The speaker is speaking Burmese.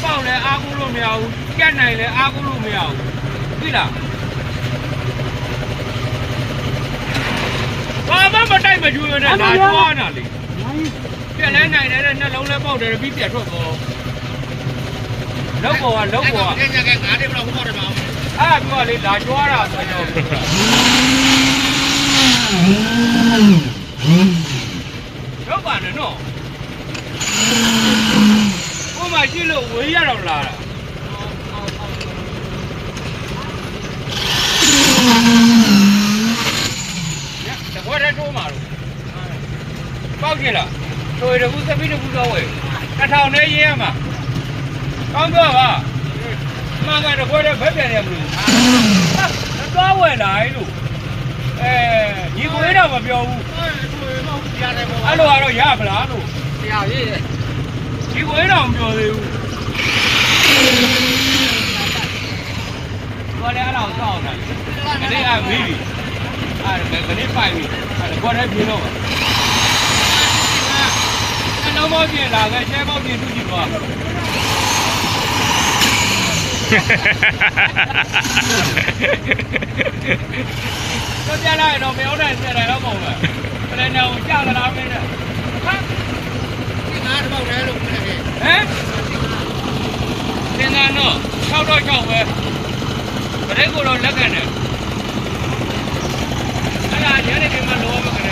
ပေါက်လည်းအားကိုးလို့မရဘူးကြက်နိုင်လည်းအားကိုးလို့မရဘူးသိလားဘာမှမတိုက်မကျွေးနဲ့လာကြွားနာလေပြက်လဲနိုင်တယ်နှလုံးလဲပေါက်တယ်ပြီးပြက်ထွက်ပေါ်လောက်ပေါ်ကလောက်ပေါ်ကငါးတယ်ဘယ်လိုဟောတယ်မအောင်ပြောလေလာကြွားတာဆိုတော့လောက်ပါနဲ့နော်ဟိုမှာရှိလို့ဝေးရတော့လာတာတကွက်ထဲထိုးမှာလို့ပေါက်ကြလားထိုးရဘူးသမီးတို့တော့ဝယ်1000နဲ့ရေးရမှာကောင်းတော့ပါမှန်ကန်တကွက်ထဲဘက်ပြန်ရမလို့တော့ဝယ်လာလို့ညီကိုရတော့မပြောဘူးအဲ့လိုကတော့ရမလားလို့ရပြီညီကိုရတော့မပြောသေးဘူးဘာလဲအဲ့တော့စောင့်တယ်ခဏမေးပြီအဲ့ခဏပိုက်ပြီအဲ့ကွက်ထဲပြေးတော့အလုံးမပြေလာခဲ့ချဲပေါက်ပြေးသူကြည့်ပါတော့ပြလိုက်တော့မရောက်တဲ့ဆက်တယ်တော့ပုံပဲပလဲနေအောင်ကြာလာမင်းနဲ့ဟာဒီငါတော့လဲလို့ပြောတယ်ဟမ်သင်္ကန်းတော့6တော့6ပဲဗရိတ်ကိုတော့လက်ခံတယ်အဲ့ဒါညနေခင်းမှလောမက